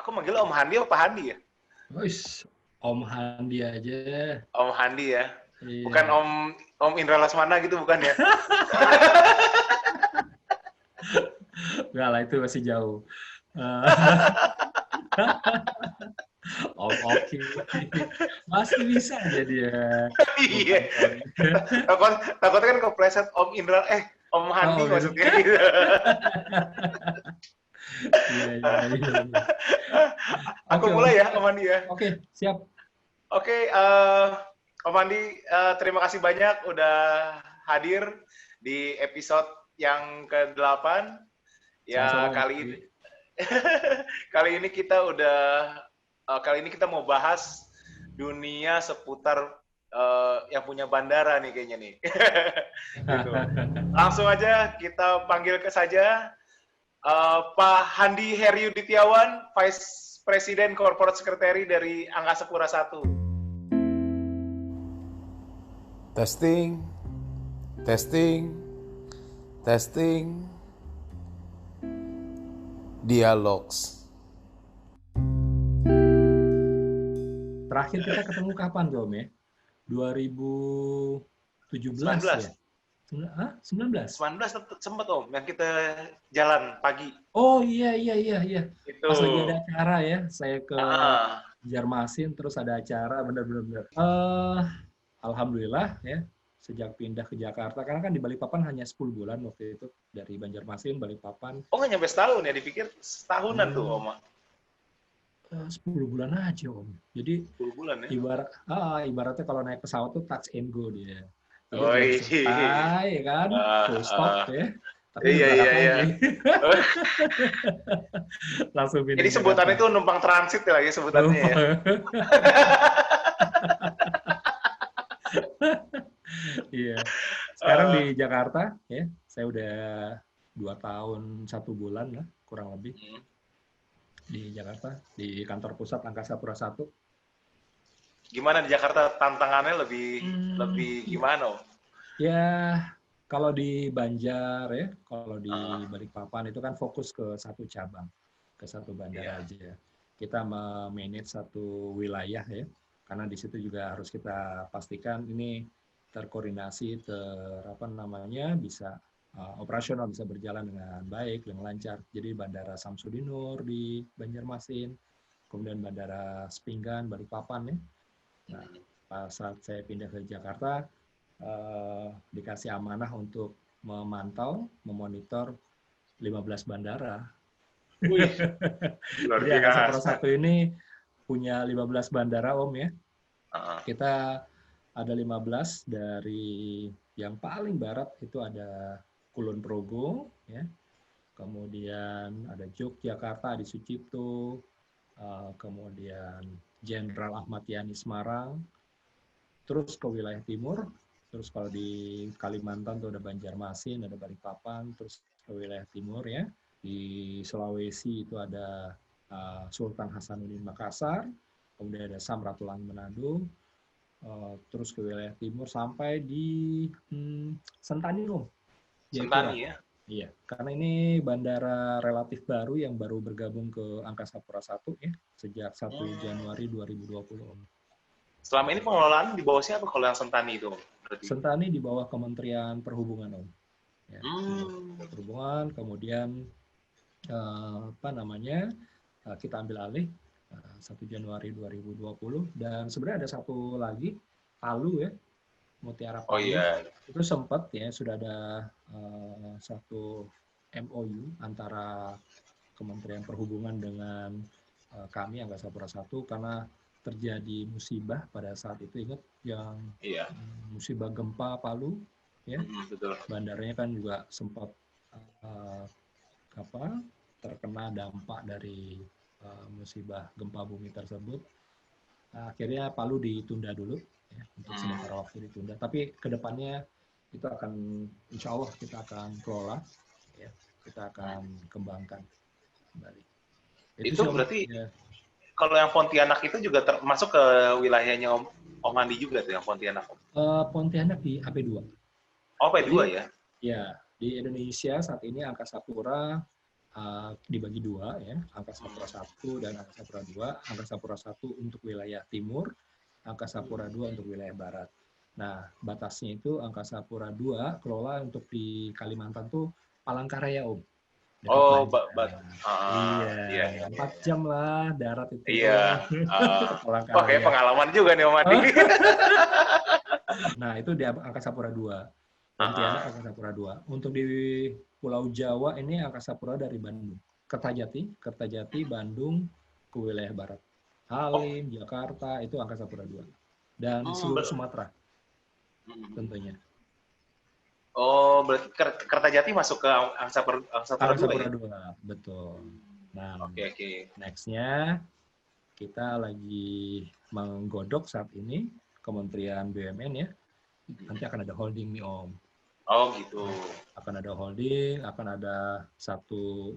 Aku manggil Om Handi apa Pak Handi ya? Wis, Om Handi aja. Om Handi ya. Iya. Bukan Om Indra Lesmana gitu bukan ya? Enggak lah, itu masih jauh. Om Oki. Masih bisa aja dia. Iya. Takutnya kan kepleset Om Indra, Om Handi Oh, maksudnya gitu. Iya. Aku Oke, Om. mulai ya, Om Handi ya. Oke, siap. Oke, Om Handi, terima kasih banyak udah hadir di episode yang ke-8. Ya, Sama-sama, kali Om. ini kali ini kita mau bahas dunia seputar yang punya bandara nih kayaknya nih. Gitu. Langsung aja kita panggil saja Pak Handi Heryudityawan, Vice President Corporate Secretary dari Angkasa Pura I. Testing. Dialogs. Terakhir kita ketemu kapan tuh, Om ya? 2017 ya? 19? 19 sempat Om, yang kita jalan pagi. Oh iya. Itu. Pas lagi ada acara ya, saya ke Banjarmasin, terus ada acara, benar. Alhamdulillah ya, sejak pindah ke Jakarta, karena kan di Balikpapan hanya 10 bulan waktu itu, dari Banjarmasin, Balikpapan. Oh nggak nyampe setahun ya, dipikir setahunan tuh Om. 10 bulan aja Om. Jadi 10 bulan ya? Ibaratnya kalau naik pesawat tuh touch and go dia. Jadi selesai ya kan, full stop ya. Tapi iya. Langsung pindah. Jadi sebutannya itu numpang transit ya lagi sebutannya ya. Iya. Sekarang di Jakarta ya, saya udah 2 tahun 1 bulan lah kurang lebih di Jakarta, di kantor pusat Angkasa Pura I. Gimana di Jakarta tantangannya lebih gimana? Ya, kalau di Banjar ya, kalau di Balikpapan itu kan fokus ke satu cabang, ke satu bandara aja. Kita memanage satu wilayah ya, karena di situ juga harus kita pastikan ini terkoordinasi, bisa operasional, bisa berjalan dengan baik, dengan lancar. Jadi Bandara Samsudinur di Banjarmasin, kemudian Bandara Sepinggan, Balikpapan ya. Nah, pas saat saya pindah ke Jakarta, dikasih amanah untuk memantau, memonitor 15 bandara. Wih, luar Jadi Angkasa biasa. Pura I ini punya 15 bandara Om ya. Kita ada 15 dari yang paling barat itu ada Kulon Progo, ya. Kemudian ada Yogyakarta di Sucipto, kemudian Jenderal Ahmad Yani Semarang, terus ke wilayah timur, terus kalau di Kalimantan tuh ada Banjarmasin, ada Balikpapan, terus ke wilayah timur ya, di Sulawesi itu ada Sultan Hasanuddin Makassar, kemudian ada Samratulangi Manado, terus ke wilayah timur sampai di Sentani Om. Sentani ya? Iya, karena ini bandara relatif baru yang baru bergabung ke Angkasa Pura I ya, sejak 1 Januari 2020 Om. Selama ini pengelolaan di bawah siapa kalau yang Sentani itu? Berarti? Sentani di bawah Kementerian Perhubungan Om. Ya, Perhubungan, kemudian kita ambil alih 1 Januari 2020, dan sebenarnya ada satu lagi, Palu ya, Mutiara Palu. Oh iya. Itu sempat ya, sudah ada satu MOU antara Kementerian Perhubungan dengan kami Angkasa Pura I, karena terjadi musibah pada saat itu, ingat yang musibah gempa Palu ya. Betul. Bandaranya kan juga sempat terkena dampak dari musibah gempa bumi tersebut. Akhirnya Palu ditunda dulu ya, untuk sementara waktu ditunda, tapi kedepannya itu akan, insya Allah kita akan kelola ya, kita akan kembangkan kembali. Itu berarti ya. Kalau yang Pontianak itu juga termasuk ke wilayahnya Om Handi juga tuh yang Pontianak? Pontianak di AP2. Oh, AP2 ya? Ya, di Indonesia saat ini Angkasa Pura dibagi dua ya, Angkasa Pura 1 dan Angkasa Pura 2. Angkasa Pura 1 untuk wilayah timur, Angkasa Pura 2 untuk wilayah barat. Nah, batasnya itu Angkasa Pura 2 kelola untuk di Kalimantan tuh Palangkaraya, Om. Dekat Oh, Banjar. Iya, iya, iya, 4 iya. jam lah darat itu Iya. ke Wah, kayak Palangkaraya. pengalaman juga nih Om Adi. Nah, itu di Angkasa Pura 2. Pontianak Angkasa Pura 2. Untuk di Pulau Jawa ini Angkasa Pura dari Bandung. Kertajati, Bandung ke wilayah barat. Oh, Halim, Jakarta, itu Angkasa Pura 2. Dan seluruh Sumatera tentunya. Oh, berarti Kertajati masuk ke Angkasa Pura Angkasa 2 Pura ya? 2, betul. Nah, Oke, oke. next-nya kita lagi menggodok saat ini Kementerian BUMN ya. Nanti akan ada holding nih Om. Oh, gitu. Akan ada holding, akan ada satu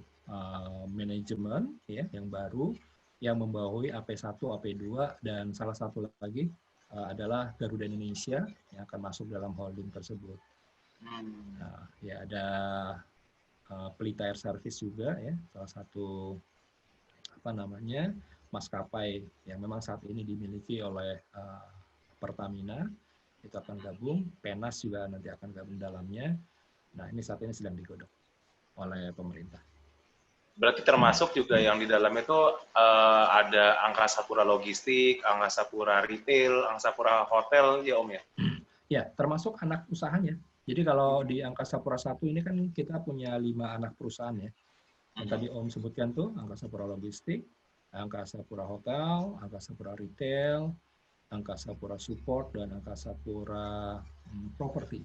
manajemen ya yang baru yang membawahi AP1, AP2 dan salah satu lagi adalah Garuda Indonesia yang akan masuk dalam holding tersebut. Nah, ya ada Pelita Air Service juga ya, salah satu maskapai yang memang saat ini dimiliki oleh Pertamina, itu akan gabung. Penas juga nanti akan gabung dalamnya. Nah, ini saat ini sedang digodok oleh pemerintah. Berarti termasuk juga yang di dalam itu ada Angkasa Pura Logistik, Angkasa Pura Retail, Angkasa Pura Hotel ya Om ya? Ya, termasuk anak usahanya. Jadi kalau di Angkasa Pura 1 ini kan kita punya 5 anak perusahaan ya. Yang tadi Om sebutkan tuh, Angkasa Pura Logistik, Angkasa Pura Hotel, Angkasa Pura Retail, Angkasa Pura Support, dan Angkasa Pura Property.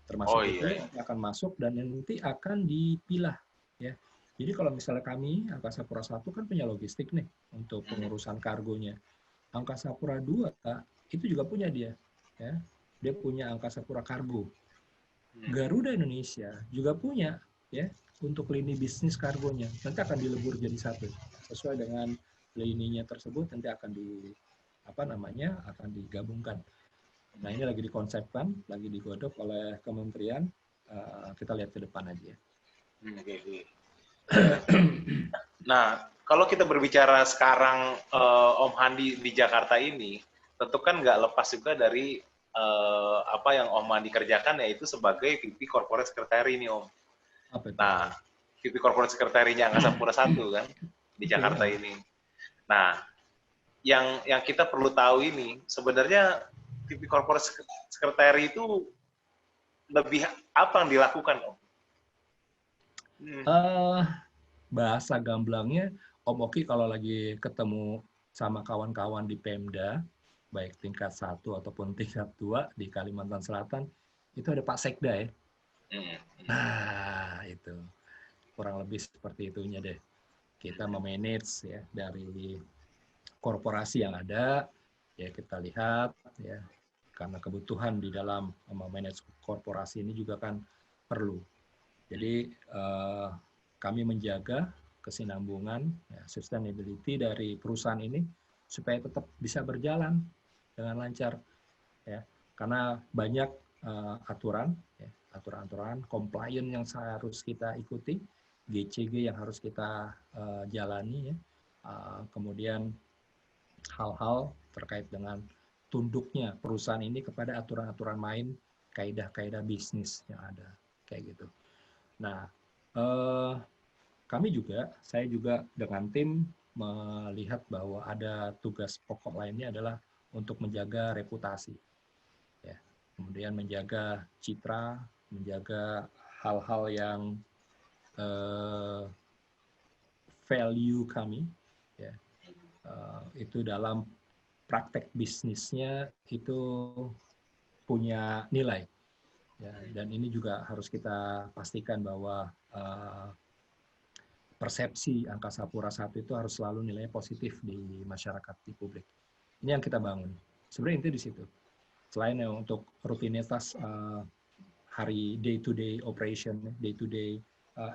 Termasuk itu akan masuk dan nanti akan dipilah. Ya. Jadi kalau misalnya kami, Angkasa Pura 1 kan punya logistik nih untuk pengurusan kargonya. Angkasa Pura 2 itu juga punya dia. Ya. Dia punya Angkasa Pura Kargo. Garuda Indonesia juga punya ya untuk lini bisnis kargonya. Nanti akan dilebur jadi satu. Sesuai dengan lininya tersebut nanti akan akan digabungkan. Nah, ini lagi dikonsepkan, lagi digodok oleh kementerian. Kita lihat ke depan aja. Nah, kalau kita berbicara sekarang Om Handi di Jakarta ini, tentu kan nggak lepas juga dari apa yang Om Handi kerjakan, yaitu sebagai VP Corporate Secretary nih Om. Nah, VP Corporate Secretary-nya Angkasa Pura 1 kan, di Jakarta ini. Nah, yang kita perlu tahu ini, sebenarnya VP Corporate Secretary itu lebih apa yang dilakukan Om? Bahasa gamblangnya, Om Oki kalau lagi ketemu sama kawan-kawan di Pemda, baik tingkat 1 ataupun tingkat 2 di Kalimantan Selatan, itu ada Pak Sekda ya. Nah, itu. Kurang lebih seperti itunya deh. Kita memanage ya dari korporasi yang ada, ya kita lihat ya, karena kebutuhan di dalam memanage korporasi ini juga kan perlu. Jadi kami menjaga kesinambungan, ya, sustainability dari perusahaan ini supaya tetap bisa berjalan dengan lancar, ya. Karena banyak aturan, ya, aturan-aturan compliance yang harus kita ikuti, GCG yang harus kita jalani, ya. Kemudian hal-hal terkait dengan tunduknya perusahaan ini kepada aturan-aturan main, kaidah-kaidah bisnis yang ada, kayak gitu. Nah, saya juga dengan tim melihat bahwa ada tugas pokok lainnya adalah untuk menjaga reputasi, ya. Kemudian menjaga citra, menjaga hal-hal yang value kami, ya. Itu dalam praktek bisnisnya itu punya nilai, ya. Dan ini juga harus kita pastikan bahwa persepsi Angkasa Pura 1 itu harus selalu nilainya positif di masyarakat, di publik. Ini yang kita bangun. Sebenarnya itu di situ. Selain untuk rutinitas hari day-to-day operation, day-to-day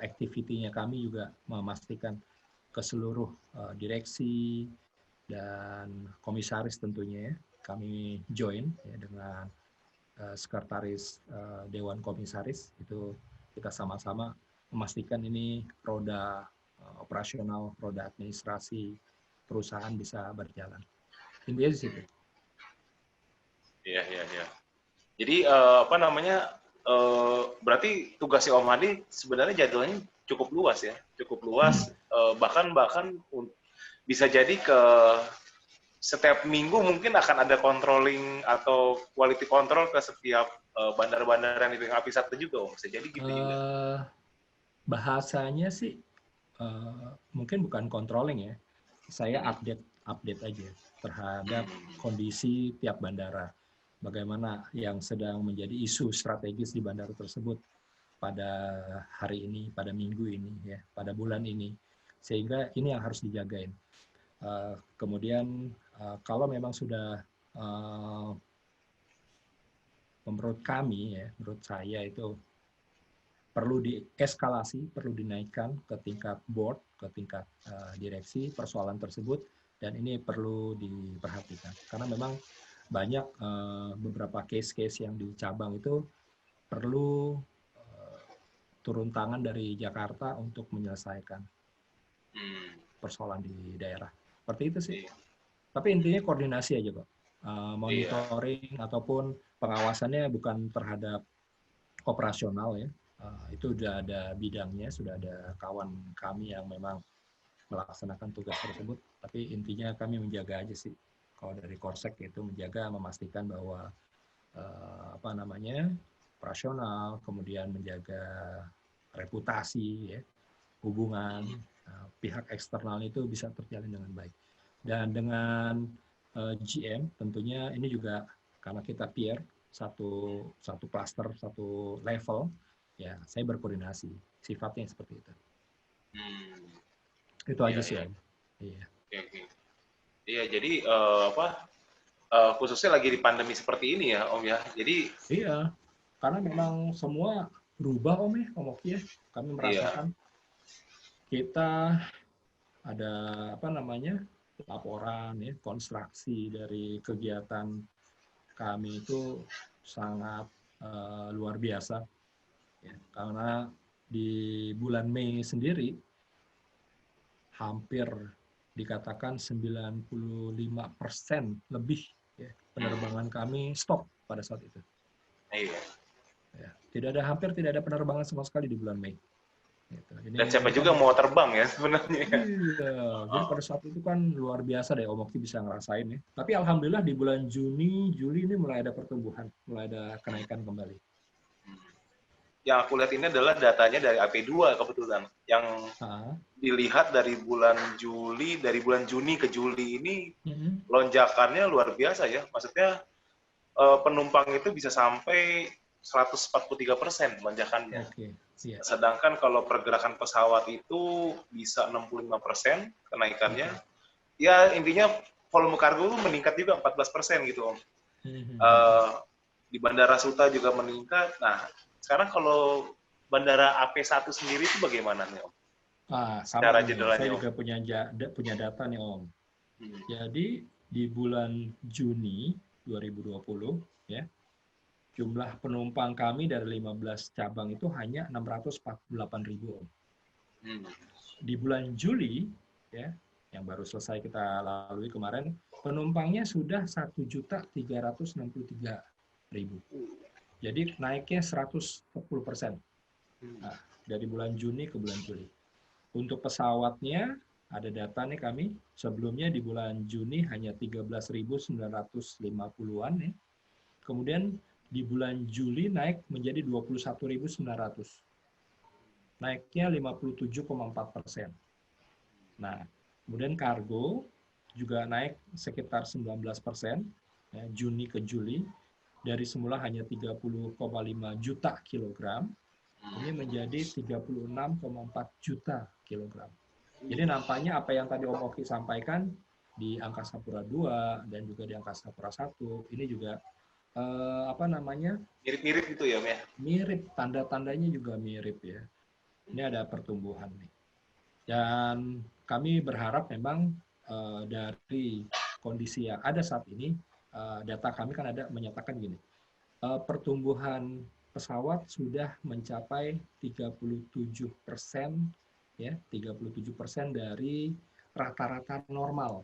activity-nya, kami juga memastikan ke seluruh direksi dan komisaris tentunya ya, kami join ya, dengan sekretaris Dewan Komisaris, itu kita sama-sama memastikan ini roda operasional, roda administrasi perusahaan bisa berjalan. Intinya di situ. Iya. Jadi apa namanya? Berarti tugasnya Om Hadi sebenarnya jadwalnya cukup luas ya, bahkan bisa jadi ke setiap minggu mungkin akan ada controlling atau quality control ke setiap bandara-bandara yang dipegang API 1 juga, Om. Bisa jadi gitu juga. Bahasanya sih mungkin bukan controlling ya. Saya update aja terhadap kondisi tiap bandara. Bagaimana yang sedang menjadi isu strategis di bandara tersebut pada hari ini, pada minggu ini, ya, pada bulan ini. Sehingga ini yang harus dijagain. Kemudian kalau memang sudah menurut kami, ya, menurut saya itu perlu dieskalasi, perlu dinaikkan ke tingkat board, ke tingkat direksi persoalan tersebut, dan ini perlu diperhatikan. Karena memang banyak beberapa case-case yang di cabang itu perlu turun tangan dari Jakarta untuk menyelesaikan persoalan di daerah. Seperti itu sih. Tapi intinya koordinasi aja, Pak. Monitoring ataupun pengawasannya bukan terhadap operasional ya. Itu sudah ada bidangnya, sudah ada kawan kami yang memang melaksanakan tugas tersebut. Tapi intinya kami menjaga aja sih. Kalau dari Korsek itu menjaga, memastikan bahwa operasional, kemudian menjaga reputasi, ya, hubungan pihak eksternal itu bisa terjalin dengan baik. Dan dengan GM tentunya ini juga karena kita peer satu cluster, satu level, ya saya berkoordinasi. Sifatnya seperti itu. Itu aja sih, Om. Iya. Iya, jadi khususnya lagi di pandemi seperti ini ya, Om ya. Jadi iya, karena memang semua berubah, Om ya, Om Oki ya. Kami merasakan kita ada laporan ya, konstruksi dari kegiatan kami itu sangat luar biasa ya, karena di bulan Mei sendiri hampir dikatakan 95% lebih ya, penerbangan kami stop pada saat itu. Iya. Ya, hampir tidak ada penerbangan sama sekali di bulan Mei. Gitu. Dan siapa juga mau terbang ya sebenarnya. Iya, jadi pada saat itu kan luar biasa deh Om Oki bisa ngerasain ya. Tapi alhamdulillah di bulan Juni, Juli ini mulai ada pertumbuhan, mulai ada kenaikan kembali. Yang aku lihat ini adalah datanya dari AP2 kebetulan. Yang dilihat dari bulan Juni ke Juli ini lonjakannya luar biasa ya. Maksudnya penumpang itu bisa sampai 143% lonjakannya. Okay. Yeah. Sedangkan kalau pergerakan pesawat itu bisa 65% kenaikannya. Ya intinya volume kargo itu meningkat juga 14% gitu Om. Di Bandara Suta juga meningkat. Nah, sekarang kalau Bandara AP1 sendiri itu bagaimana nih Om? Sama nih, saya juga punya data nih Om. Jadi di bulan Juni 2020 ya, jumlah penumpang kami dari 15 cabang itu hanya 648.000 Om. Di bulan Juli ya, yang baru selesai kita lalui kemarin, penumpangnya sudah 1.363.000. Jadi naiknya 110%. Nah, dari bulan Juni ke bulan Juli. Untuk pesawatnya ada data nih kami, sebelumnya di bulan Juni hanya 13.950-an ya. Kemudian di bulan Juli naik menjadi 21.900. Naiknya 57,4%. Nah, kemudian kargo juga naik sekitar 19%, ya, Juni ke Juli. Dari semula hanya 30,5 juta kilogram, ini menjadi 36,4 juta kilogram. Jadi nampaknya apa yang tadi Om Oki sampaikan di Angkasa Pura II dan juga di Angkasa Pura I, ini juga mirip-mirip gitu ya, Om ya? Mirip, tanda-tandanya juga mirip ya. Ini ada pertumbuhan nih. Dan kami berharap memang dari kondisi yang ada saat ini, data kami kan ada menyatakan gini, pertumbuhan pesawat sudah mencapai 37%, ya, 37% dari rata-rata normal,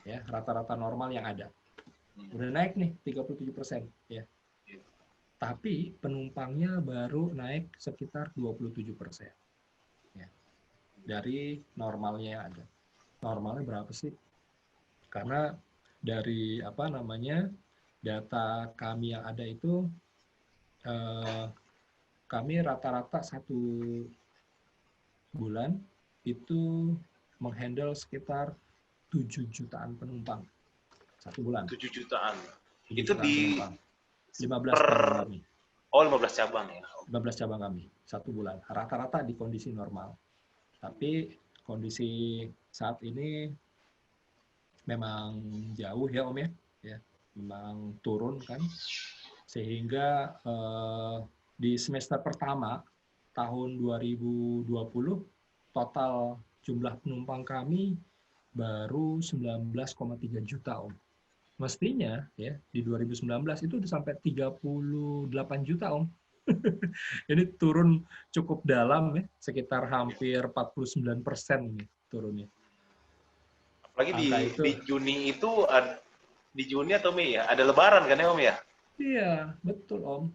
ya, rata-rata normal yang ada. Udah naik nih 37%, ya. Tapi penumpangnya baru naik sekitar 27%, ya, dari normalnya yang ada. Normalnya berapa sih? Karena dari data kami yang ada itu, kami rata-rata satu bulan itu menghandle sekitar 7 jutaan penumpang satu bulan. 7 jutaan. 7 Itu jutaan di penumpang. 15 per cabang kami. 15 cabang ya. 15 cabang kami satu bulan. Rata-rata di kondisi normal. Tapi kondisi saat ini memang jauh ya Om ya. Ya, memang turun kan. Sehingga di semester pertama tahun 2020 total jumlah penumpang kami baru 19,3 juta Om. Mestinya ya di 2019 itu udah sampai 38 juta Om. Ini turun cukup dalam ya, sekitar hampir 49% nih turunnya. Apalagi Angka di Juni itu di Juni atau Mei ya? Ada Lebaran kan ya Om ya? Iya, betul Om.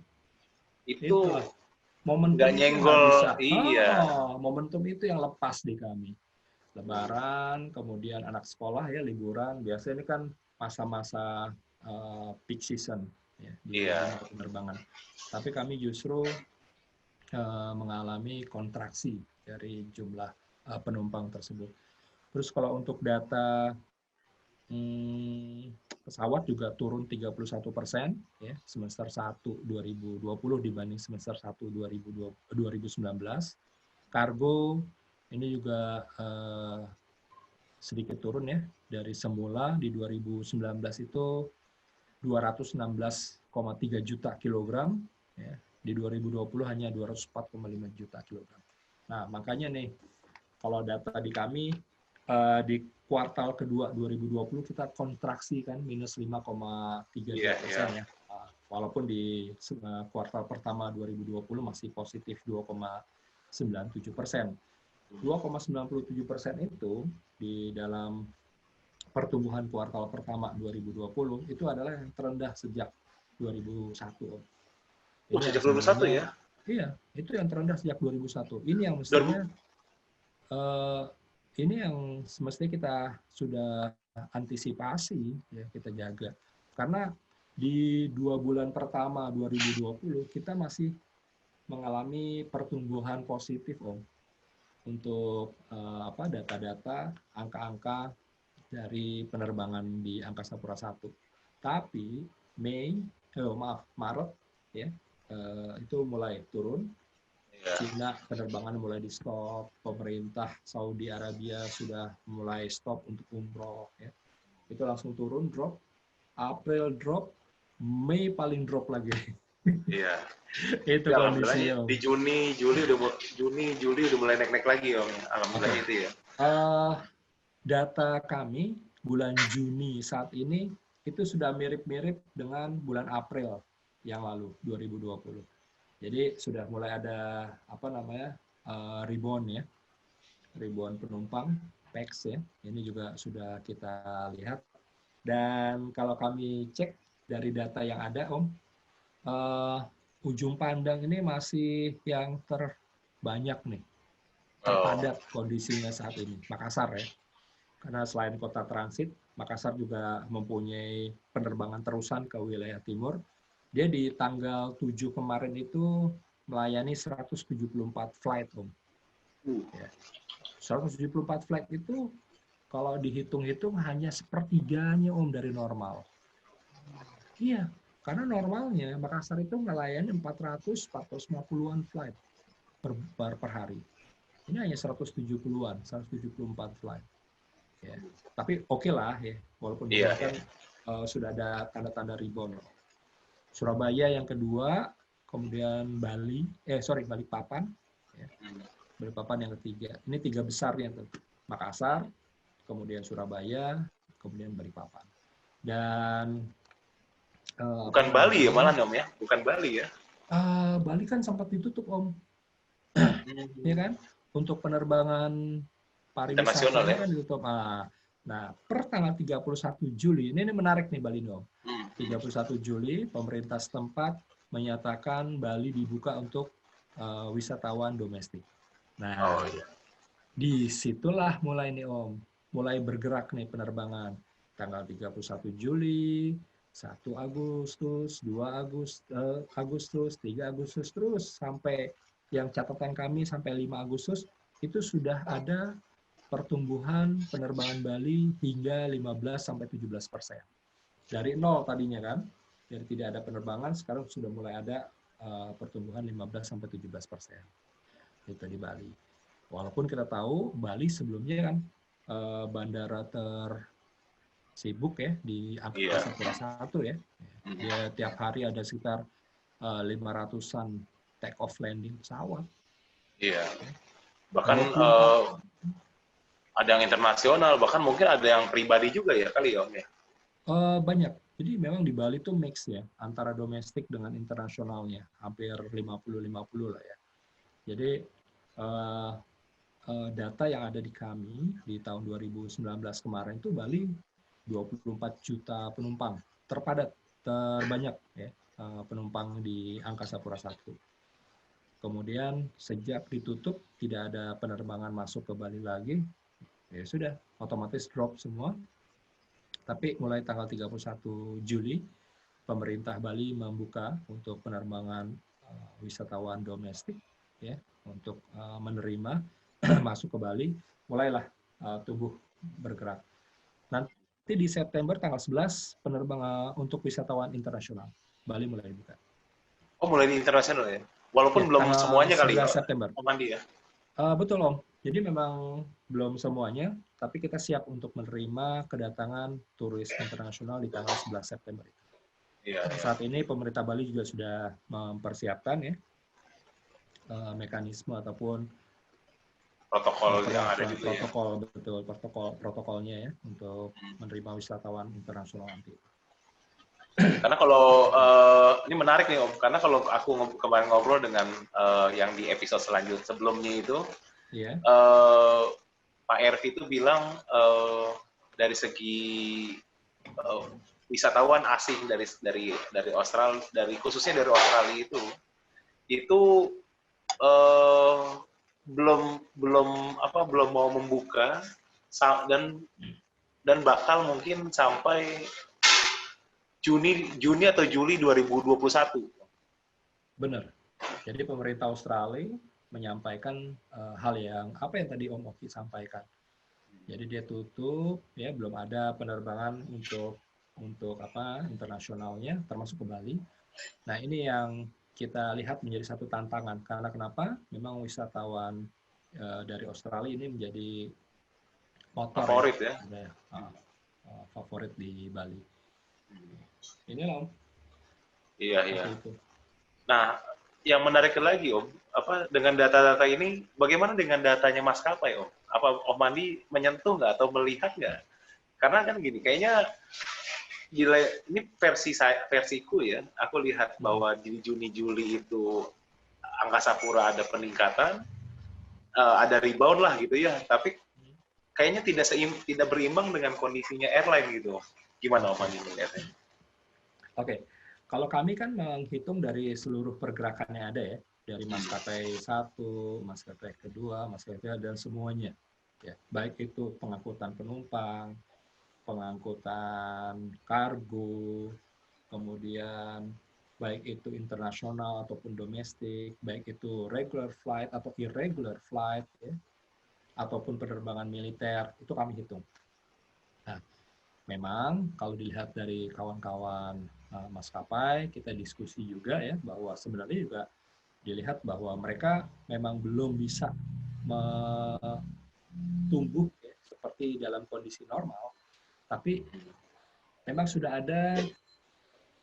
Itu momentum nggak itu nyenggol, bisa. iya. Momentum itu yang lepas di kami. Lebaran, kemudian anak sekolah ya liburan. Biasanya ini kan masa-masa peak season ya, di dunia penerbangan. Tapi kami justru mengalami kontraksi dari jumlah penumpang tersebut. Terus kalau untuk data pesawat juga turun 31% ya, semester 1 2020 dibanding semester 1 2019. Kargo ini juga sedikit turun ya, dari semula di 2019 itu 216,3 juta kilogram, ya, di 2020 hanya 204,5 juta kilogram. Nah, makanya nih, kalau data di kami, di kuartal kedua 2020 kita kontraksi kan, minus 5,3% ya. Walaupun di kuartal pertama 2020 masih positif 2,97%. 2,97% itu di dalam pertumbuhan kuartal pertama 2020 itu adalah yang terendah sejak 2001. Sejak 2001 ya? Iya, itu yang terendah sejak 2001. Ini yang mestinya ini yang semestinya kita sudah antisipasi ya, kita jaga. Karena di 2 bulan pertama 2020 kita masih mengalami pertumbuhan positif Om. Untuk data-data, angka-angka dari penerbangan di Angkasa Pura I. Tapi Maret ya itu mulai turun. Cina penerbangan mulai di stop, pemerintah Saudi Arabia sudah mulai stop untuk umroh ya. Itu langsung turun, drop. April drop, Mei paling drop lagi. Iya. Itu kondisinya. Di Juni, Juli udah mulai naik-naik lagi Om. Alhamdulillah itu ya. Data kami bulan Juni saat ini itu sudah mirip-mirip dengan bulan April yang lalu 2020. Jadi sudah mulai ada rebound ya, rebound penumpang PAX ya. Ini juga sudah kita lihat. Dan kalau kami cek dari data yang ada Om, ujung pandang ini masih yang terbanyak nih, terpadat kondisinya saat ini, Makassar ya. Karena selain kota transit, Makassar juga mempunyai penerbangan terusan ke wilayah timur. Dia di tanggal 7 kemarin itu melayani 174 flight, Om. Ya. 174 flight itu kalau dihitung-hitung hanya sepertiganya, Om, dari normal. Iya, karena normalnya Makassar itu melayani 450-an flight per hari. Ini hanya 170-an, 174 flight. Ya. Tapi oke lah ya, walaupun sudah ada tanda-tanda rebound. Surabaya yang kedua, kemudian Balikpapan, ya. Balikpapan yang ketiga. Ini 3 besar yang Makassar, kemudian Surabaya, kemudian Balikpapan. Dan bukan Bali ya malah Om ya, bukan Bali ya? Bali kan sempat ditutup, Om. Ya kan? Untuk penerbangan Internasional pariwisatanya ya. kan ditutup. Nah, per tanggal 31 Juli, ini menarik nih Bali, Om. 31 Juli, pemerintah setempat menyatakan Bali dibuka untuk wisatawan domestik. Nah, disitulah mulai nih Om, mulai bergerak nih penerbangan. Tanggal 31 Juli, 1 Agustus, 2 Agustus, 3 Agustus, terus sampai yang catatan kami sampai 5 Agustus, itu sudah ada pertumbuhan penerbangan Bali hingga 15-17%. Dari nol tadinya kan, dari tidak ada penerbangan, sekarang sudah mulai ada pertumbuhan 15-17% itu di Bali. Walaupun kita tahu Bali sebelumnya kan bandara tersibuk ya di Angkasa Pura I ya. Dia tiap hari ada sekitar 500-an take off landing pesawat. Iya. Bahkan ada yang internasional, bahkan mungkin ada yang pribadi juga ya kali ya Om ya. Banyak. Jadi memang di Bali itu mix ya, antara domestik dengan internasionalnya, hampir 50-50 lah ya. Jadi data yang ada di kami di tahun 2019 kemarin itu Bali 24 juta penumpang, terpadat, terbanyak ya penumpang di Angkasa Pura I. Kemudian sejak ditutup tidak ada penerbangan masuk ke Bali lagi, ya sudah otomatis drop semua. Tapi mulai tanggal 31 Juli, pemerintah Bali membuka untuk penerbangan wisatawan domestik, ya, untuk menerima masuk ke Bali, mulailah tumbuh bergerak. Nanti di September tanggal 11, penerbangan untuk wisatawan internasional. Bali mulai dibuka. Oh, mulai di internasional ya? Walaupun ya, belum semuanya kali ya, September. Om Andi ya? Betul Om. Jadi memang belum semuanya, tapi kita siap untuk menerima kedatangan turis internasional di tanggal 11 September itu. Iya, Saat ini pemerintah Bali juga sudah mempersiapkan ya mekanisme ataupun protokol yang ada juga protokolnya ya untuk menerima wisatawan internasional nanti. Karena kalau ini menarik nih Om, karena kalau aku kemarin ngobrol dengan yang di episode sebelumnya itu, Pak Ervi itu bilang dari segi wisatawan asing dari Australia, khususnya dari Australia itu belum mau membuka dan bakal mungkin sampai Juni atau Juli 2021. Benar. Jadi pemerintah Australia menyampaikan hal yang tadi Om Oki sampaikan. Jadi dia tutup, ya belum ada penerbangan untuk internasionalnya, termasuk ke Bali. Nah ini yang kita lihat menjadi satu tantangan. Karena kenapa? Memang wisatawan dari Australia ini menjadi motor favorit ya. Favorit di Bali. Ini Om. Iya. Nah, yang menarik lagi Om, dengan data-data ini, bagaimana dengan datanya maskapai Om? Apa Om Andi menyentuh nggak atau melihat nggak? Karena kan gini, kayaknya ini versiku ya. Aku lihat bahwa di Juni-Juli itu Angkasa Pura ada peningkatan, ada rebound lah gitu ya. Tapi kayaknya tidak berimbang dengan kondisinya airline gitu. Gimana Om Andi melihatnya? Oke, kalau kami kan menghitung dari seluruh pergerakan yang ada ya, dari maskapai 1, maskapai kedua, maskapai dan semuanya. Ya, baik itu pengangkutan penumpang, pengangkutan kargo, kemudian baik itu internasional ataupun domestik, baik itu regular flight atau irregular flight, ya, ataupun penerbangan militer, itu kami hitung. Nah, memang kalau dilihat dari kawan-kawan maskapai, kita diskusi juga ya bahwa sebenarnya juga dilihat bahwa mereka memang belum bisa tumbuh ya, seperti dalam kondisi normal, tapi memang sudah ada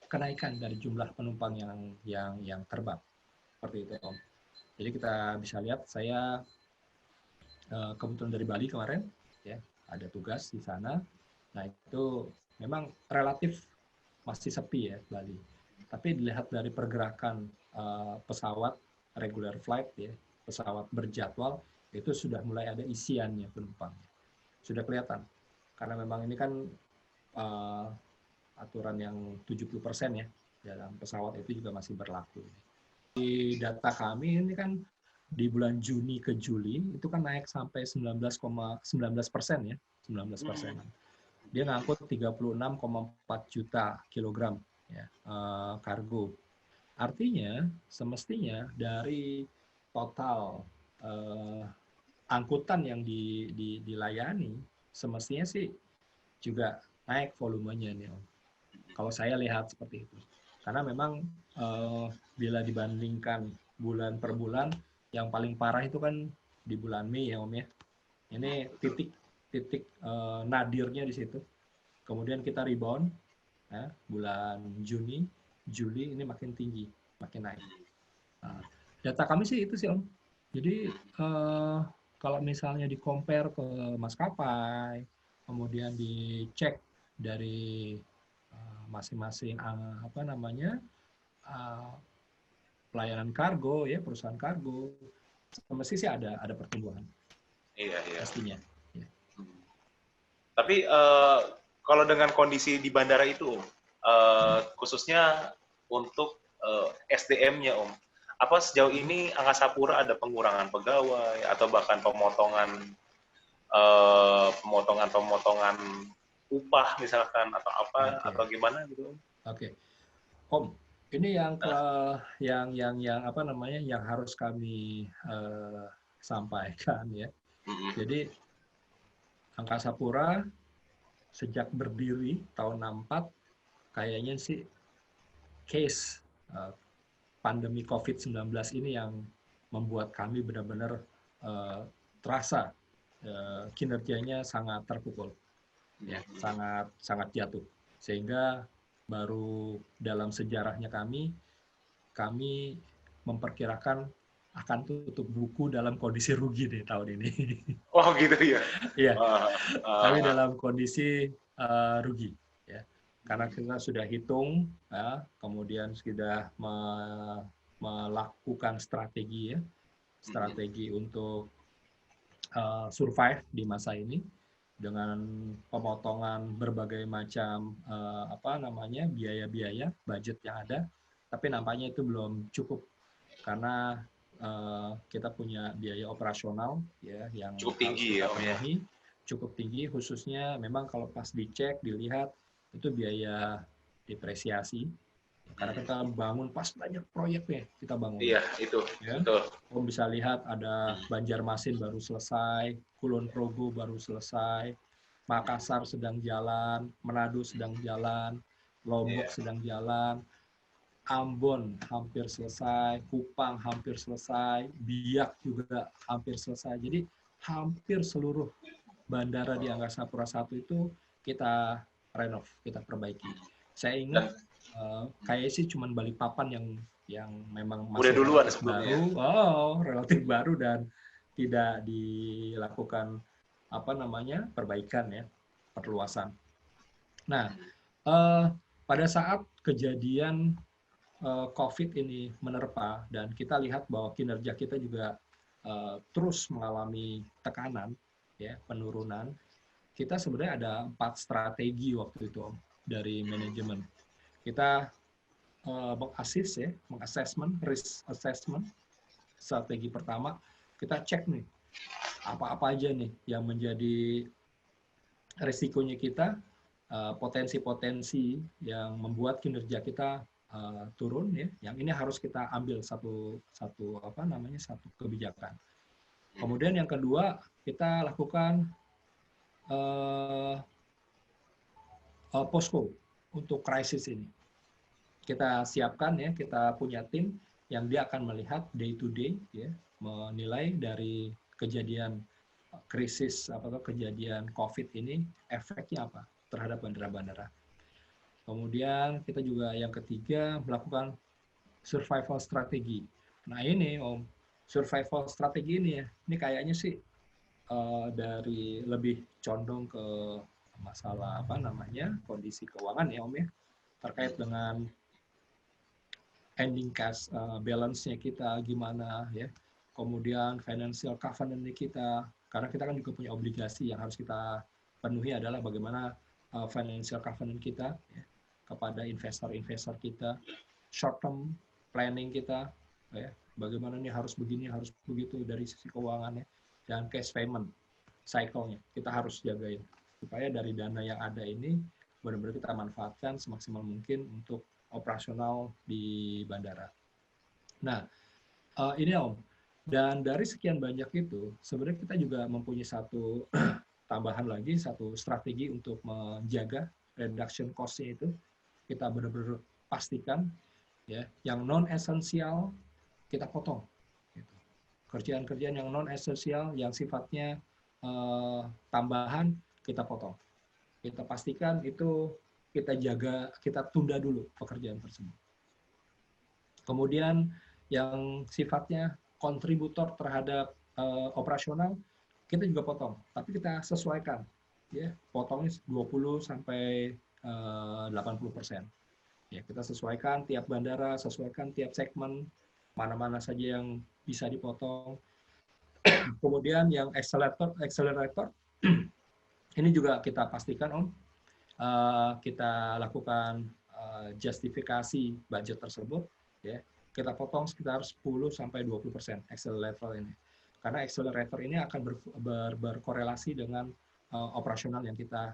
kenaikan dari jumlah penumpang yang terbang seperti itu Om. Jadi kita bisa lihat, saya kebetulan dari Bali kemarin ya, ada tugas di sana. Nah itu memang relatif masih sepi ya Bali. Tapi dilihat dari pergerakan pesawat regular flight ya, pesawat berjadwal itu sudah mulai ada isiannya penumpangnya. Sudah kelihatan. Karena memang ini kan aturan yang 70% ya dalam pesawat itu juga masih berlaku. Di data kami ini kan di bulan Juni ke Juli itu kan naik sampai 19% ya, 19%. Dia ngangkut 36,4 juta kilogram ya, kargo. Artinya semestinya dari total angkutan yang dilayani semestinya sih juga naik volumenya nih Om. Kalau saya lihat seperti itu. Karena memang bila dibandingkan bulan per bulan, yang paling parah itu kan di bulan Mei ya Om ya. Ini titik nadirnya di situ. Kemudian kita rebound, ya, bulan Juni, Juli ini makin tinggi, makin naik. Nah, data kami sih itu sih Om. Jadi kalau misalnya di-compare ke maskapai, kemudian dicek dari masing-masing pelayanan kargo ya, perusahaan kargo, mesti sih ada pertumbuhan. Iya. Pastinya. Ya. Tapi kalau dengan kondisi di bandara itu, khususnya untuk SDM-nya, Om, apa sejauh ini Angkasa Pura ada pengurangan pegawai atau bahkan pemotongan upah misalkan atau apa atau gimana gitu? Oke. Om, ini yang yang harus kami sampaikan ya. Jadi Angkasa Pura sejak berdiri tahun 64 kayaknya sih case pandemi COVID-19 ini yang membuat kami benar-benar terasa kinerjanya sangat terpukul. Ya, sangat jatuh. Sehingga baru dalam sejarahnya kami memperkirakan akan tutup buku dalam kondisi rugi deh tahun ini. Oh gitu ya? Iya, kami dalam kondisi rugi. Ya. Karena kita sudah hitung, ya, kemudian sudah melakukan strategi untuk survive di masa ini dengan pemotongan berbagai macam biaya-biaya budget yang ada, tapi nampaknya itu belum cukup karena kita punya biaya operasional ya yang cukup tinggi ya, cukup tinggi, khususnya memang kalau pas dicek dilihat itu biaya depresiasi karena kita bangun pas banyak proyeknya kita bangun. Iya, itu. Ya? Betul. Om bisa lihat ada Banjarmasin baru selesai, Kulon Progo baru selesai, Makassar sedang jalan, Manado sedang jalan, Lombok sedang jalan, Ambon hampir selesai, Kupang hampir selesai, Biak juga hampir selesai. Jadi hampir seluruh bandara di Angkasa Pura I itu kita renov, kita perbaiki. Saya ingat kayaknya sih cuma Balikpapan yang memang masih relatif baru, relatif baru dan tidak dilakukan perbaikan ya, perluasan. Nah, pada saat kejadian COVID ini menerpa dan kita lihat bahwa kinerja kita juga terus mengalami tekanan, ya, penurunan. Kita sebenarnya ada 4 strategi waktu itu dari manajemen. Kita mengassessment, risk assessment. Strategi pertama, kita cek nih, apa-apa aja nih yang menjadi risikonya kita, potensi-potensi yang membuat kinerja kita turun ya. Yang ini harus kita ambil satu kebijakan. Kemudian yang kedua, kita lakukan posko untuk krisis ini. Kita siapkan ya, kita punya tim yang dia akan melihat day to day ya, menilai dari kejadian krisis atau kejadian COVID ini efeknya apa terhadap bandara-bandara. Kemudian kita juga yang ketiga melakukan survival strategi. Nah ini Om, survival strategi ini ya, ini kayaknya sih dari lebih condong ke masalah kondisi keuangan ya Om ya, terkait dengan ending cash balance-nya kita gimana ya, kemudian financial covenant-nya kita, karena kita kan juga punya obligasi yang harus kita penuhi adalah bagaimana financial covenant kita ya, kepada investor-investor kita, short term planning kita ya, bagaimana nih harus begini harus begitu dari sisi keuangannya, dan cash payment cycle-nya kita harus jagain supaya dari dana yang ada ini benar-benar kita manfaatkan semaksimal mungkin untuk operasional di bandara. Nah, ini Om, dan dari sekian banyak itu, sebenarnya kita juga mempunyai satu tambahan lagi, satu strategi untuk menjaga reduction cost-nya itu. Kita benar-benar pastikan, ya, yang non-esensial kita potong. Gitu. Kerjaan-kerjaan yang non-esensial, yang sifatnya tambahan, kita potong. Kita pastikan itu kita jaga, kita tunda dulu pekerjaan tersebut. Kemudian yang sifatnya kontributor terhadap operasional, kita juga potong, tapi kita sesuaikan, ya, potongnya 20 sampai 80%. Ya, kita sesuaikan tiap bandara, sesuaikan tiap segmen, mana-mana saja yang bisa dipotong. Kemudian yang accelerator ini juga kita pastikan Om, kita lakukan justifikasi budget tersebut, ya, kita potong sekitar 10-20% accelerator ini. Karena accelerator ini akan berkorelasi dengan operasional yang kita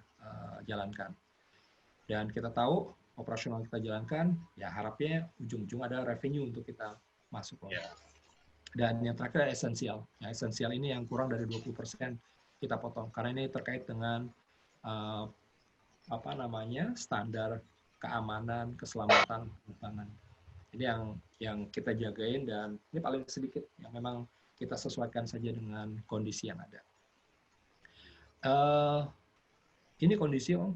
jalankan. Dan kita tahu operasional kita jalankan, ya harapnya ujung-ujung ada revenue untuk kita masuk. Yeah. Dan yang terakhir esensial. Yang esensial ini yang kurang dari 20% kita potong. Karena ini terkait dengan standar keamanan, keselamatan penerbangan. Ini yang kita jagain, dan ini paling sedikit yang memang kita sesuaikan saja dengan kondisi yang ada. Ini kondisi Om.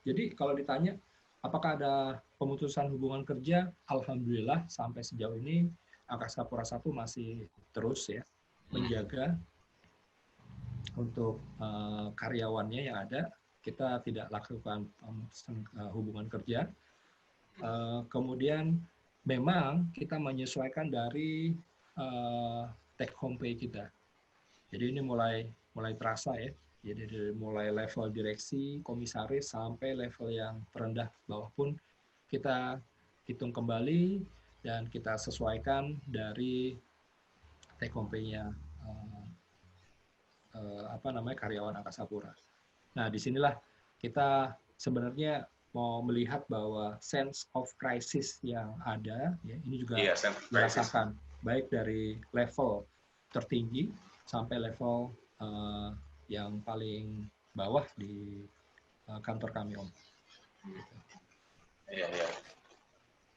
Jadi kalau ditanya apakah ada pemutusan hubungan kerja, alhamdulillah sampai sejauh ini Angkasa Pura I masih terus ya menjaga untuk karyawannya yang ada. Kita tidak lakukan hubungan kerja. Kemudian memang kita menyesuaikan dari take home pay kita. Jadi ini mulai terasa ya. Jadi dari mulai level direksi, komisaris sampai level yang terendah bawah pun kita hitung kembali dan kita sesuaikan dari take home pay-nya karyawan Angkasa Pura. Nah, disinilah kita sebenarnya mau melihat bahwa sense of crisis yang ada, ya, ini juga dirasakan baik dari level tertinggi sampai level yang paling bawah di kantor kami, Om. Iya, iya.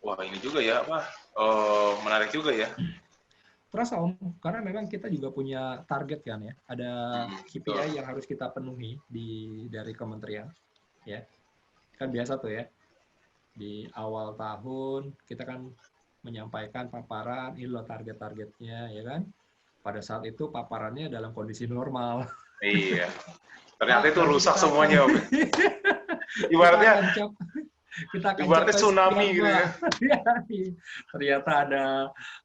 Wah, ini juga ya, menarik juga ya. Terasa Om, karena memang kita juga punya target kan ya, ada KPI yang harus kita penuhi dari kementerian, ya. Kan biasa tuh ya, di awal tahun kita kan menyampaikan paparan, ini loh target-targetnya, ya kan. Pada saat itu paparannya dalam kondisi normal. Iya, ternyata itu rusak semuanya Om. Ibaratnya ibaratnya tsunami gitu ya. Ternyata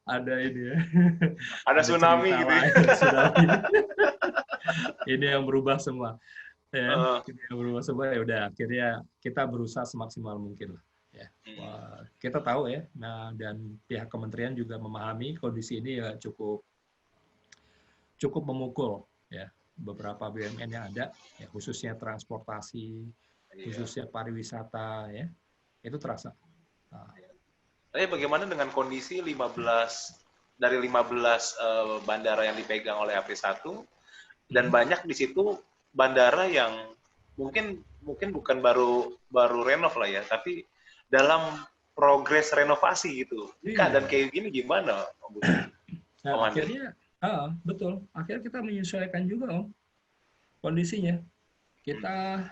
ada ini ya. Ada tsunami gitu ya. Ini yang berubah semua. Ya, ini yang berubah semua, ya udah akhirnya kita berusaha semaksimal mungkin lah. Ya. Wah, kita tahu ya. Nah, dan pihak kementerian juga memahami kondisi ini ya cukup memukul ya beberapa BUMN yang ada, ya, khususnya transportasi, khususnya pariwisata, ya, itu terasa. Nah. Tapi bagaimana dengan kondisi 15 bandara yang dipegang oleh AP1 dan banyak di situ bandara yang mungkin bukan baru renov lah ya, tapi dalam progres renovasi gitu. Keadaan kayak gini gimana, Om? Nah, akhirnya betul. Akhirnya kita menyesuaikan juga, Om, kondisinya. Kita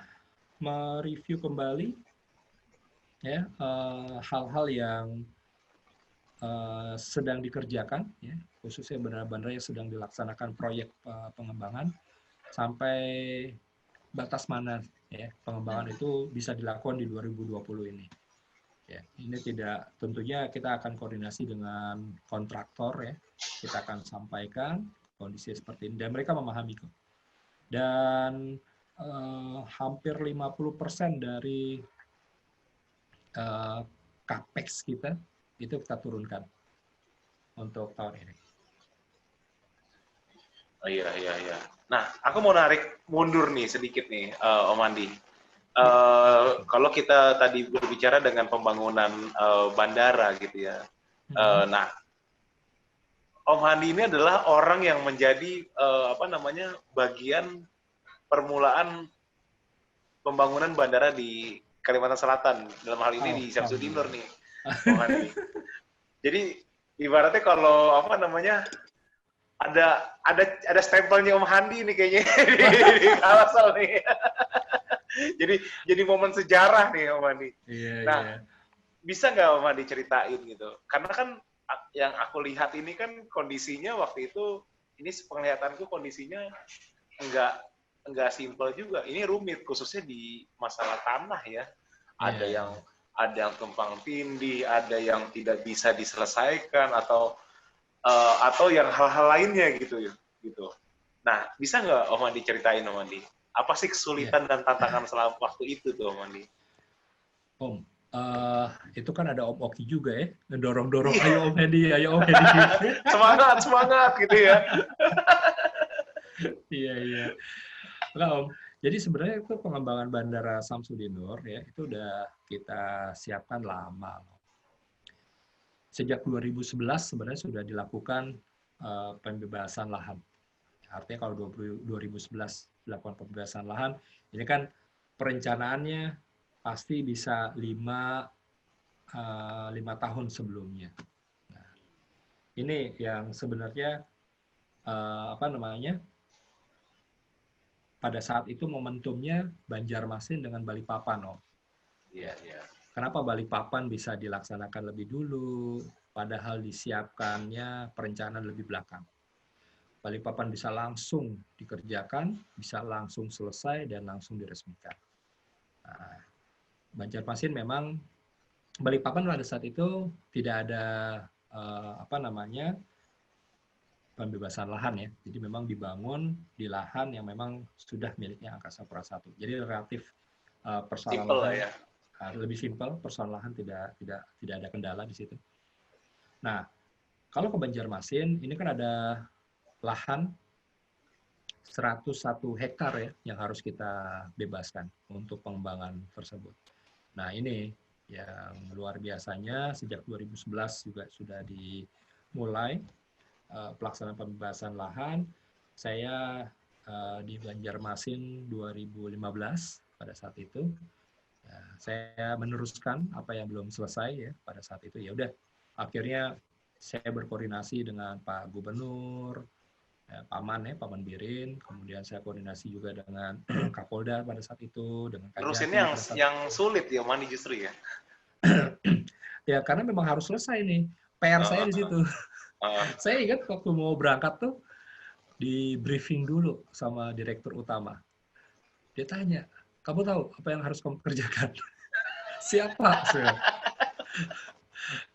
mereview kembali ya hal-hal yang sedang dikerjakan, ya, khususnya bandara-bandara yang sedang dilaksanakan proyek pengembangan, sampai batas mana ya pengembangan itu bisa dilakukan di 2020 ini. Ya, ini tidak, tentunya kita akan koordinasi dengan kontraktor ya. Kita akan sampaikan kondisi seperti ini dan mereka memahami kok. Dan hampir 50% dari capex kita itu kita turunkan untuk tahun ini. Oh, iya. Nah, aku mau narik mundur nih sedikit nih, Om Andi. Kalau kita tadi berbicara dengan pembangunan bandara gitu ya. Nah, Om Andi ini adalah orang yang menjadi bagian permulaan pembangunan bandara di Kalimantan Selatan. Dalam hal ini di Syamsuddin Nur nih, Om Andi. Jadi ibaratnya kalau ada stempelnya Om Handi nih kayaknya di Kalsel nih. jadi momen sejarah nih Om Handi. Nah, bisa nggak Om Handi ceritain gitu? Karena kan yang aku lihat ini kan kondisinya waktu itu, ini penglihatanku kondisinya enggak simpel juga. Ini rumit khususnya di masalah tanah ya. Ada yang tumpang tindih, ada yang tidak bisa diselesaikan atau yang hal-hal lainnya gitu. Nah, bisa nggak Om Andi ceritain Om Andi? Apa sih kesulitan dan tantangan selama waktu itu tuh Om Andi? Om, itu kan ada Om Oki juga ya, ngedorong-dorong, ayo Om Andi, ayo Om Andi. semangat gitu ya. Iya. Nah, Om, jadi sebenarnya itu pengembangan Bandara Syamsuddin Nur ya, itu udah kita siapkan lama. Sejak 2011 sebenarnya sudah dilakukan pembebasan lahan. Artinya kalau 2011 dilakukan pembebasan lahan, ini kan perencanaannya pasti bisa 5 tahun sebelumnya. Nah, ini yang sebenarnya pada saat itu momentumnya Banjarmasin dengan Balikpapan, Om. Iya. Kenapa Balikpapan bisa dilaksanakan lebih dulu, padahal disiapkannya perencanaan lebih belakang. Balikpapan bisa langsung dikerjakan, bisa langsung selesai, dan langsung diresmikan. Nah, Banjarmasin memang, Balikpapan pada saat itu tidak ada pembebasan lahan ya. Jadi memang dibangun di lahan yang memang sudah miliknya Angkasa Pura I. Jadi relatif persoalan lahan ya. Lebih simpel, persoalan lahan tidak ada kendala di situ. Nah, kalau ke Banjarmasin, ini kan ada lahan 101 hektar ya yang harus kita bebaskan untuk pengembangan tersebut. Nah, ini yang luar biasanya sejak 2011 juga sudah dimulai pelaksanaan pembebasan lahan. Saya di Banjarmasin 2015 pada saat itu. Saya meneruskan apa yang belum selesai ya pada saat itu. Ya udah, akhirnya saya berkoordinasi dengan Pak Gubernur, Paman Birin, kemudian saya koordinasi juga dengan Kapolda pada saat itu, dengan Kajati. Terus ini yang sulit ya Mani justru ya? Ya karena memang harus selesai nih. PR saya di situ. Saya ingat waktu mau berangkat tuh di briefing dulu sama direktur utama. Dia tanya, kamu tahu apa yang harus kamu kerjakan? Siapa?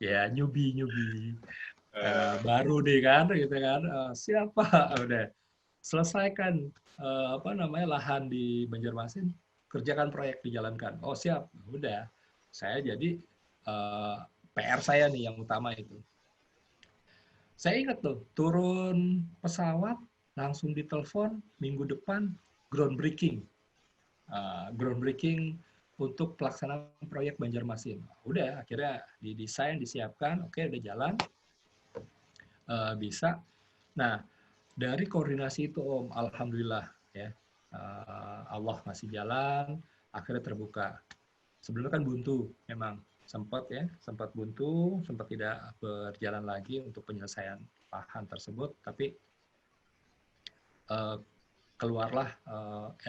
Ya newbie. Baru deh kan, gitu kan. Siapa? Udah selesaikan lahan di Banjarmasin, kerjakan proyek, dijalankan. Oh siap, udah. Saya jadi PR saya nih yang utama itu. Saya ingat tuh, turun pesawat, langsung ditelepon minggu depan groundbreaking. Groundbreaking untuk pelaksanaan proyek Banjarmasin. Udah, akhirnya didesain, disiapkan, oke udah jalan. Bisa. Nah, dari koordinasi itu Om, alhamdulillah ya. Allah masih jalan, akhirnya terbuka. Sebelumnya kan buntu memang. Sempat buntu, sempat tidak berjalan lagi untuk penyelesaian lahan tersebut, tapi keluarlah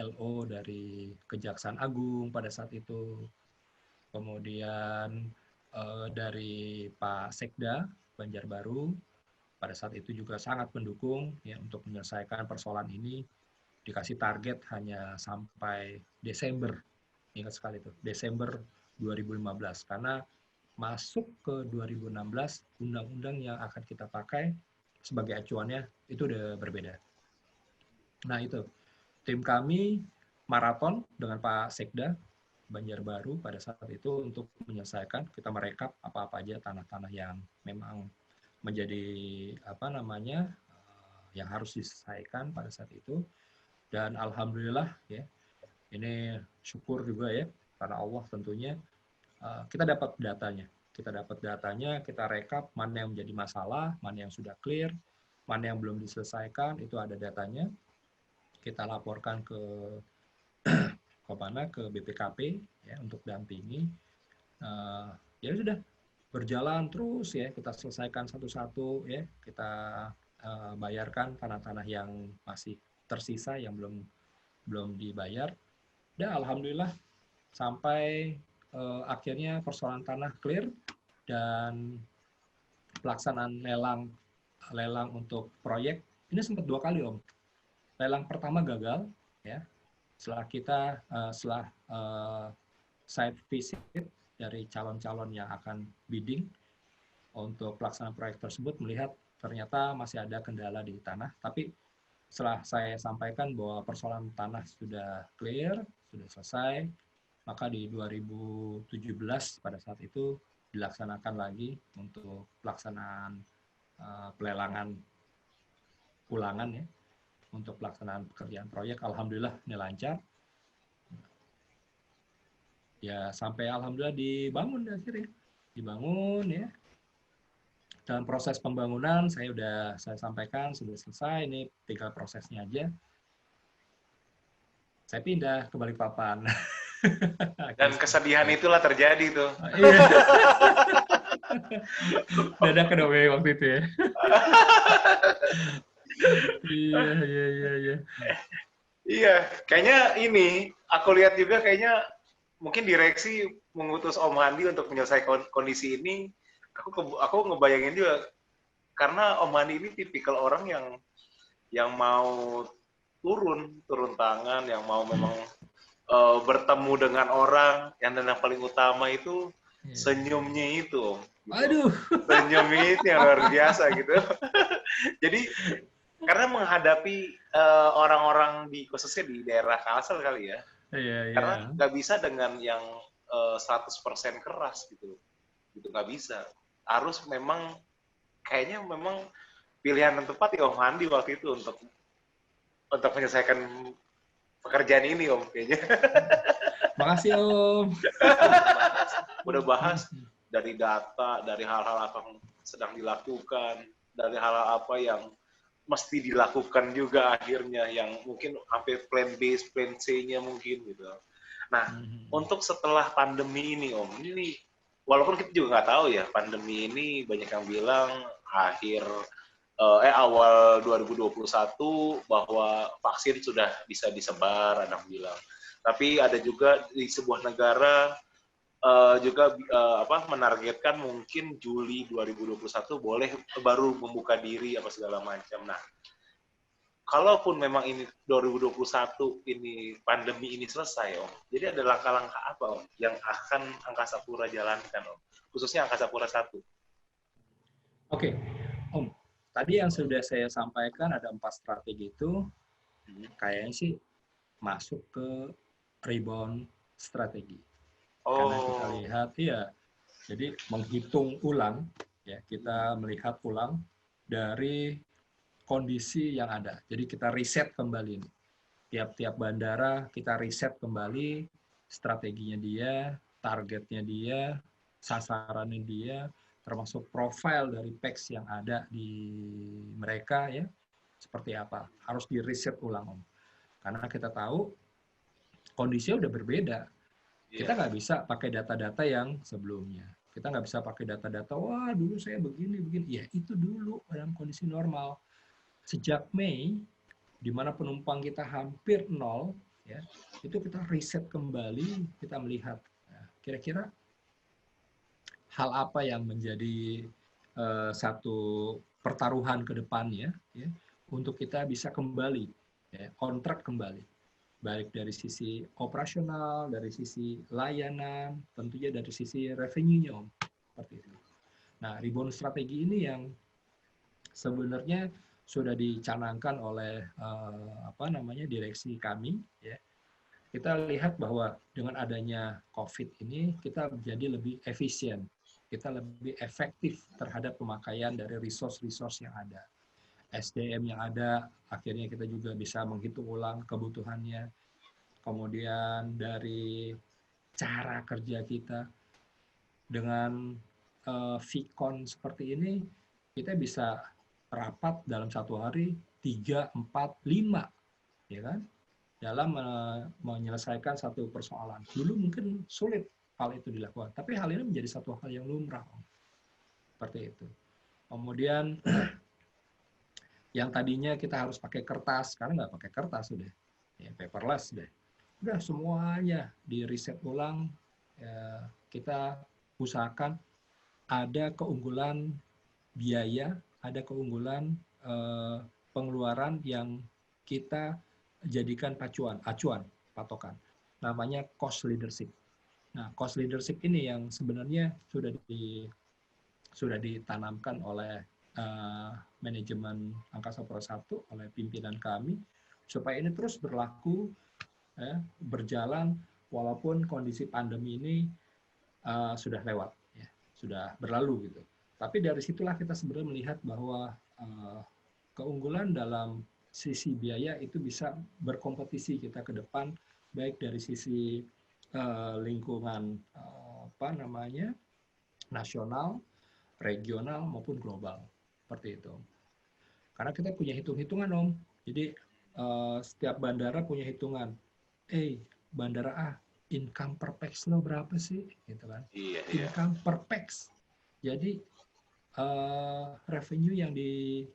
LO dari Kejaksaan Agung pada saat itu, kemudian dari Pak Sekda Banjarbaru pada saat itu juga sangat mendukung ya untuk menyelesaikan persoalan ini, dikasih target hanya sampai Desember, ingat sekali itu, Desember 2015, karena masuk ke 2016, undang-undang yang akan kita pakai sebagai acuannya itu udah berbeda. Nah itu, tim kami maraton dengan Pak Sekda Banjarbaru pada saat itu untuk menyelesaikan, kita merekap apa-apa aja tanah-tanah yang memang menjadi yang harus diselesaikan pada saat itu. Dan alhamdulillah ya, ini syukur juga ya karena Allah tentunya, kita dapat datanya. Kita rekap mana yang menjadi masalah, mana yang sudah clear, mana yang belum diselesaikan, itu ada datanya. Kita laporkan ke BPKP ya untuk dampingi. Ya sudah berjalan terus ya, kita selesaikan satu-satu ya, kita bayarkan tanah-tanah yang masih tersisa yang belum dibayar. Dan alhamdulillah sampai akhirnya persoalan tanah clear dan pelaksanaan lelang untuk proyek ini sempat 2 kali Om. Lelang pertama gagal ya. Setelah site visit dari calon-calon yang akan bidding untuk pelaksanaan proyek tersebut, melihat ternyata masih ada kendala di tanah. Tapi setelah saya sampaikan bahwa persoalan tanah sudah clear, sudah selesai, maka di 2017 pada saat itu dilaksanakan lagi untuk pelaksanaan pelelangan ulangan ya, untuk pelaksanaan pekerjaan proyek. Alhamdulillah ini lancar. Ya sampai alhamdulillah dibangun akhirnya. Dibangun ya. Dalam proses pembangunan saya sampaikan sudah selesai, ini tinggal prosesnya aja. Saya pindah ke Balikpapan. Dan kesedihan itulah terjadi tuh. Iya. Dadakan dong waktu itu ya. Iya. Iya, kayaknya ini aku lihat juga kayaknya mungkin direksi mengutus Om Handi untuk menyelesaikan kondisi ini. Aku ngebayangin juga karena Om Handi ini tipikal orang yang mau turun tangan, yang mau memang bertemu dengan orang, yang paling utama itu senyumnya itu. Gitu. Aduh. Senyumnya itu yang luar biasa gitu. Jadi karena menghadapi orang-orang khususnya di daerah Kalsel kali ya. Iya. Karena nggak bisa dengan yang 100% keras gitu. Gitu nggak bisa. Harus memang kayaknya memang pilihan yang tepat ya Om Handi waktu itu untuk menyelesaikan pekerjaan ini Om kayaknya. Makasih Om. Udah bahas dari data, dari hal-hal apa yang sedang dilakukan, dari hal-hal apa yang mesti dilakukan juga akhirnya, yang mungkin sampai plan B, plan C-nya mungkin gitu. Nah, untuk setelah pandemi ini Om, ini walaupun kita juga nggak tahu ya, pandemi ini banyak yang bilang awal 2021 bahwa vaksin sudah bisa disebar, ada yang bilang. Tapi ada juga di sebuah negara menargetkan mungkin Juli 2021 boleh baru membuka diri apa segala macam. Nah, kalaupun memang ini 2021 ini pandemi ini selesai Om, jadi ada langkah-langkah apa Om yang akan Angkasa Pura jalankan Om, khususnya Angkasa Pura 1? Oke, Om, tadi yang sudah saya sampaikan ada 4 strategi itu, kayaknya sih masuk ke rebound strategi. Karena kita lihat ya, jadi menghitung ulang ya, kita melihat ulang dari kondisi yang ada. Jadi kita riset kembali nih. Tiap-tiap bandara kita riset kembali strateginya dia, targetnya dia, sasarannya dia, termasuk profil dari PEX yang ada di mereka ya, seperti apa. Harus di riset ulang Om. Karena kita tahu kondisinya udah berbeda. Kita nggak bisa pakai data-data yang sebelumnya. Kita nggak bisa pakai data-data, wah dulu saya begini. Ya itu dulu dalam kondisi normal. Sejak Mei, di mana penumpang kita hampir 0, ya, itu kita riset kembali, kita melihat kira-kira hal apa yang menjadi satu pertaruhan ke depannya, ya, untuk kita bisa kembali, ya, kontrak kembali. Baik dari sisi operasional, dari sisi layanan, tentunya dari sisi revenue-nya Om. seperti itu. Nah, rebound strategi ini yang sebenarnya sudah dicanangkan oleh direksi kami, ya. Kita lihat bahwa dengan adanya COVID ini kita menjadi lebih efisien, kita lebih efektif terhadap pemakaian dari resource-resource yang ada. SDM yang ada, akhirnya kita juga bisa menghitung ulang kebutuhannya. Kemudian dari cara kerja kita, dengan Vicon seperti ini, kita bisa rapat dalam satu hari 3, 4, 5, ya kan? Dalam menyelesaikan satu persoalan. Dulu mungkin sulit hal itu dilakukan, tapi hal ini menjadi satu hal yang lumrah, seperti itu. Kemudian yang tadinya kita harus pakai kertas, sekarang nggak pakai kertas sudah, ya, paperless deh. Udah semuanya di riset ulang, ya, kita usahakan ada keunggulan biaya, ada keunggulan pengeluaran yang kita jadikan acuan, patokan. Namanya cost leadership. Nah, cost leadership ini yang sebenarnya sudah ditanamkan oleh manajemen Angkasa Pura I, oleh pimpinan kami, supaya ini terus berlaku, ya, berjalan walaupun kondisi pandemi ini sudah lewat, ya, sudah berlalu gitu. Tapi dari situlah kita sebenarnya melihat bahwa keunggulan dalam sisi biaya itu bisa berkompetisi kita ke depan, baik dari sisi lingkungan nasional, regional maupun global, seperti itu. Karena kita punya hitung-hitungan, Om. Jadi setiap bandara punya hitungan. Bandara A, income per pax lo berapa sih, gitu kan? Income per pax. Jadi revenue yang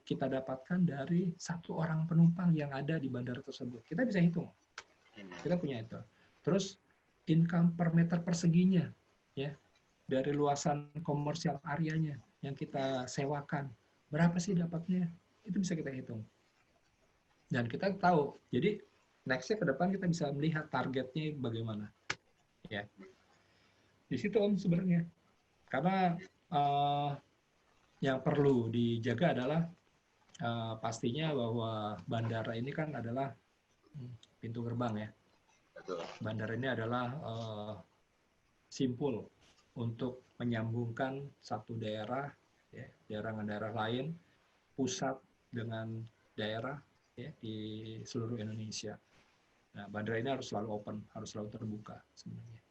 kita dapatkan dari satu orang penumpang yang ada di bandara tersebut. Kita bisa hitung. Kita punya itu. Terus income per meter perseginya, ya, dari luasan komersial areanya yang kita sewakan. Berapa sih dapatnya? Itu bisa kita hitung. Dan kita tahu. Jadi next-nya ke depan kita bisa melihat targetnya bagaimana. Ya. Di situ, Om, sebenarnya. Karena yang perlu dijaga adalah pastinya bahwa bandara ini kan adalah pintu gerbang, ya. Bandara ini adalah simpul untuk menyambungkan satu daerah, ya, daerah dengan daerah lain, pusat dengan daerah, ya, di seluruh Indonesia. Nah, bandara ini harus selalu open, harus selalu terbuka sebenarnya.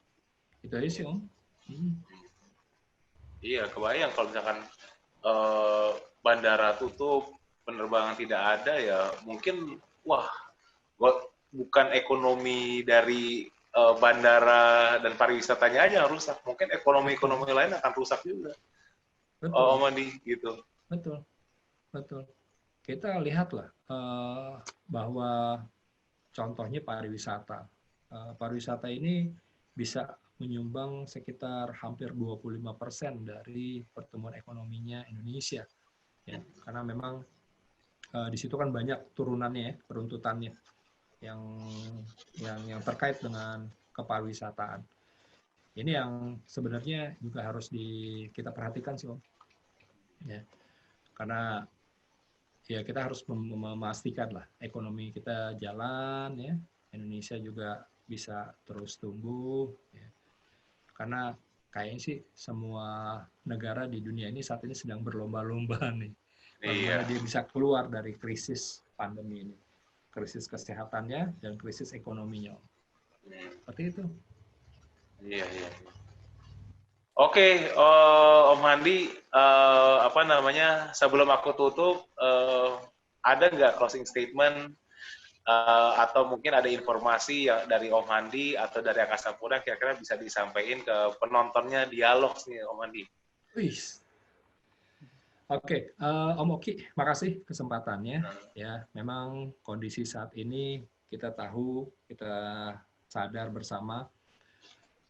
Itu aja sih, Om. Iya, kebayang kalau misalkan bandara tutup, penerbangan tidak ada, ya mungkin bukan ekonomi dari bandara dan pariwisatanya aja yang rusak, mungkin ekonomi lain akan rusak juga. Om Andi, gitu. Betul. Kita lihatlah bahwa contohnya pariwisata. Pariwisata ini bisa menyumbang sekitar hampir 25% dari pertumbuhan ekonominya Indonesia. Ya, karena memang di situ kan banyak turunannya, ya, peruntutannya yang terkait dengan kepariwisataan. Ini yang sebenarnya juga harus kita perhatikan sih, Om. Ya. Karena ya kita harus memastikan lah ekonomi kita jalan, ya. Indonesia juga bisa terus tumbuh, ya. Karena kayaknya sih semua negara di dunia ini saat ini sedang berlomba-lomba nih. Bagaimana dia bisa keluar dari krisis pandemi ini. Krisis kesehatannya dan krisis ekonominya. Seperti itu. Iya. Oke, Om Handi, sebelum aku tutup, ada nggak closing statement atau mungkin ada informasi dari Om Handi atau dari Angkasa Pura yang kira-kira bisa disampaikan ke penontonnya dialog nih, Om Handi? Oke, Om Oki, makasih kesempatannya. Ya, memang kondisi saat ini kita tahu, kita sadar bersama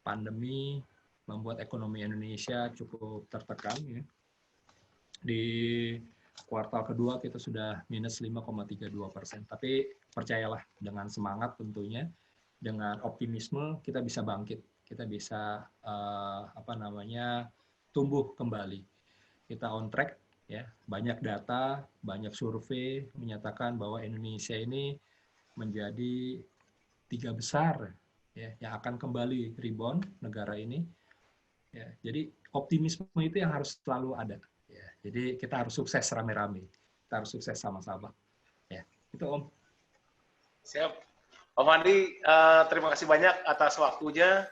pandemi membuat ekonomi Indonesia cukup tertekan, ya. Di kuartal kedua kita sudah minus 5,32%. Tapi percayalah, dengan semangat tentunya, dengan optimisme kita bisa bangkit, kita bisa tumbuh kembali. Kita on track, ya. Banyak data, banyak survei menyatakan bahwa Indonesia ini menjadi 3 besar, ya, yang akan kembali rebound negara ini. Ya, jadi optimisme itu yang harus selalu ada. Ya, jadi kita harus sukses rame-rame, kita harus sukses sama-sama. Ya, itu Om. Siap. Om Andi, terima kasih banyak atas waktunya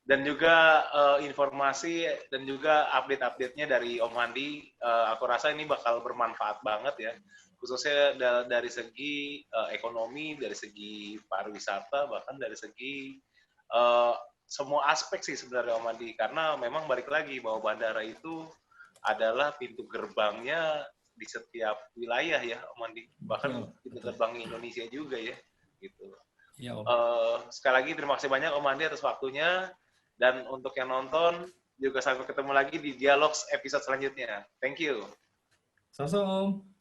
dan juga informasi dan juga update-update-nya dari Om Andi. Aku rasa ini bakal bermanfaat banget ya, khususnya dari segi ekonomi, dari segi pariwisata, bahkan dari segi semua aspek sih sebenarnya Om Andi, karena memang balik lagi bahwa bandara itu adalah pintu gerbangnya di setiap wilayah ya Om Andi, bahkan pintu gerbang Indonesia juga ya, gitu. Ya, Om. Sekali lagi terima kasih banyak Om Andi atas waktunya, dan untuk yang nonton juga sampai ketemu lagi di Dialogs episode selanjutnya. Thank you. Sama-sama Om.